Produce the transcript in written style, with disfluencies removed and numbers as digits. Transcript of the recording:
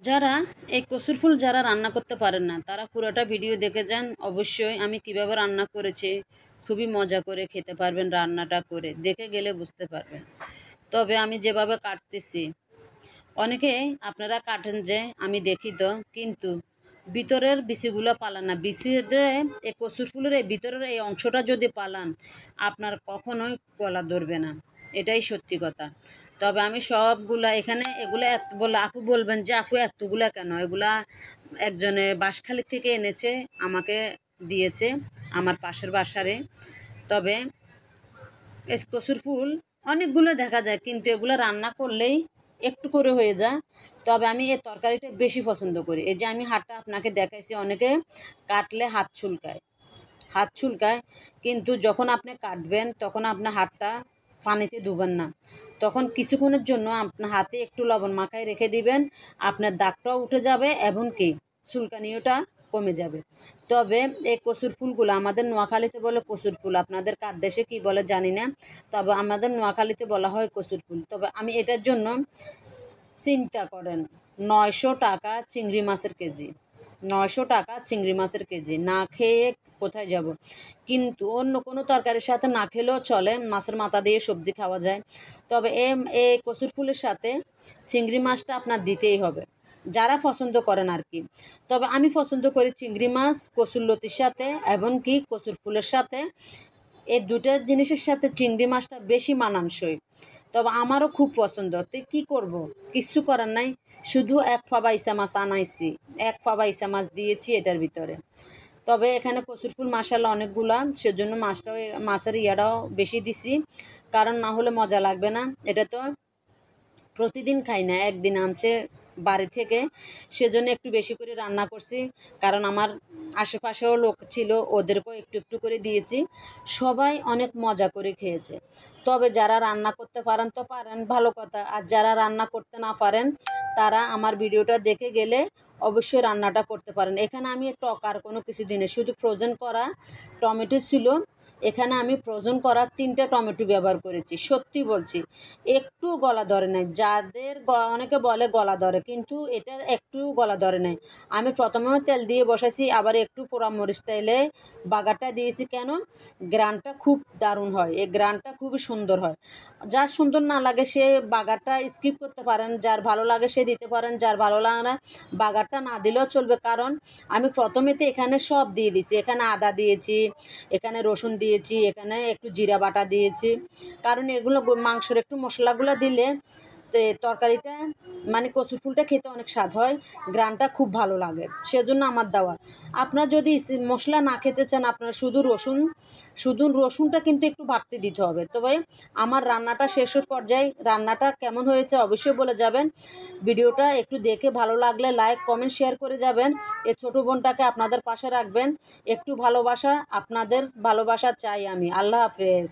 যারা এই কসুর ফুল যারা রান্না করতে পারেন না তারা পুরোটা ভিডিও দেখে যান। অবশ্যই আমি কিভাবে রান্না করেছি খুবই মজা করে খেতে পারবেন, রান্নাটা করে দেখে গেলে বুঝতে পারবেন। তবে আমি যেভাবে কাটতেছি, অনেকে আপনারা কাটেন যে আমি দেখি তো, কিন্তু ভিতরের বিচিগুলো পালান না। বিচিতে এই কচুর ফুলের এই ভিতরের এই অংশটা যদি পালান, আপনার কখনোই গলা ধরবে না, এটাই সত্যি কথা। তবে আমি সবগুলা এখানে এগুলো এত বলে আপু বলবেন যে আপু এতগুলা কেন, এগুলা একজনে বাঁশখালী থেকে এনেছে, আমাকে দিয়েছে আমার পাশের বাসারে। তবে এই কচুর ফুল অনেকগুলো দেখা যায়, কিন্তু এগুলো রান্না করলেই একটু করে হয়ে যায়। তবে আমি এই তরকারিটা বেশি পছন্দ করি। এই যে আমি হাতটা আপনাকে দেখাইছি, অনেকে কাটলে হাত চুলকায়, হাত চুলকায়, কিন্তু যখন আপনি কাটবেন তখন আপনার হাতটা পানিতে ধুবেন না, তখন কিছুক্ষণের জন্য আপনার হাতে একটু লবণ মাখায় রেখে দিবেন, আপনার দাগটাও উঠে যাবে এবং কি চুলকানিওটা কমে যাবে। তবে এই কচুর ফুলগুলো আমাদের নোয়াখালীতে বলে কচুর ফুল, আপনাদের কার দেশে কী বলে জানি না, তবে আমাদের নোয়াখালীতে বলা হয় কচুর ফুল। তবে আমি এটার জন্য চিন্তা করেন 900 টাকা চিংড়ি মাছের কেজি, 900 টাকা চিংড়ি মাছের কেজি না খেয়ে কোথায় যাব। কিন্তু অন্য কোনো তরকারির সাথে না খেলেও চলে, মাছের মাথা দিয়ে সবজি খাওয়া যায়। তবে এই কচুর ফুলের সাথে চিংড়ি মাছটা আপনার দিতেই হবে, যারা পছন্দ করেন আর কি। তবে আমি পছন্দ করি চিংড়ি মাছ কচুর লতির সাথে এবং কি কচুর ফুলের সাথে, এই দুটো জিনিসের সাথে চিংড়ি মাছটা বেশি মানানসই। তবে আমারও খুব পছন্দ, তো কী করব, কিচ্ছু করার নাই, শুধু এক ফাবা ইসা মাছ আনাইছি, এক ফাবা ইসা মাছ দিয়েছি এটার ভিতরে। তবে এখানে কচুর ফুল মাশাআল্লাহ অনেকগুলা, সেজন্য মাছটাও মাছের ইয়াটাও বেশি দিছি, কারণ না হলে মজা লাগবে না। এটা তো প্রতিদিন খাই না, একদিন আনছে বাড়ি থেকে, সেজন্য একটু বেশি করে রান্না করছি। কারণ আমার আশেপাশেও লোক ছিল, ওদেরকেও একটু একটু করে দিয়েছি, সবাই অনেক মজা করে খেয়েছে। তবে যারা রান্না করতে পারেন তো পারেন, ভালো কথা, আর যারা রান্না করতে না পারেন তারা আমার ভিডিওটা দেখে গেলে অবশ্যই রান্নাটা করতে পারেন। এখানে আমি টক আর কোনো কিছু দিনে শুধু ফ্রোজেন করা টমেটো ছিল, এখানে আমি ফ্রোজেন করা 3টা টমেটো ব্যবহার করেছি। সত্যি বলছি, একটু গলা ধরে নাই। যাদের অনেকে বলে গলা ধরে, কিন্তু এটা একটু গলা ধরে নাই। আমি প্রথমেও তেল দিয়ে বসাইছি, আবার একটু পোড়ামরিচ স্টাইলে বাগারটা দিয়েছি। কেন? গ্রানটা খুব দারুণ হয়, এই গ্রানটা খুবই সুন্দর হয়। যার সুন্দর না লাগে সে বাগারটা স্কিপ করতে পারেন, যার ভালো লাগে সে দিতে পারেন, যার ভালো লাগে না বাগারটা না দিলেও চলবে। কারণ আমি প্রথমেতে এখানে সব দিয়ে দিছি, এখানে আদা দিয়েছি, এখানে রসুন দিয়েছি, এখানে একটু জিরা বাটা দিয়েছি। কারণ এগুলো মাংসের একটু মশলাগুলো দিলে তো তরকারিটা মানে কচুর ফুলটা খেতে অনেক স্বাদ হয়, গ্রানটা খুব ভালো লাগে, সেজন্য আমার দেওয়া। আপনার যদি মশলা না খেতে চান, আপনার শুধু রসুনটা কিন্তু একটু বাড়তে দিতে হবে। তবে আমার রান্নাটা শেষের পর্যায়ে রান্নাটা কেমন হয়েছে অবশ্যই বলে যাবেন। ভিডিওটা একটু দেখে ভালো লাগলে লাইক কমেন্ট শেয়ার করে যাবেন। এই ছোটো বোনটাকে আপনাদের পাশে রাখবেন, একটু ভালোবাসা, আপনাদের ভালোবাসা চাই আমি। আল্লাহ হাফেজ।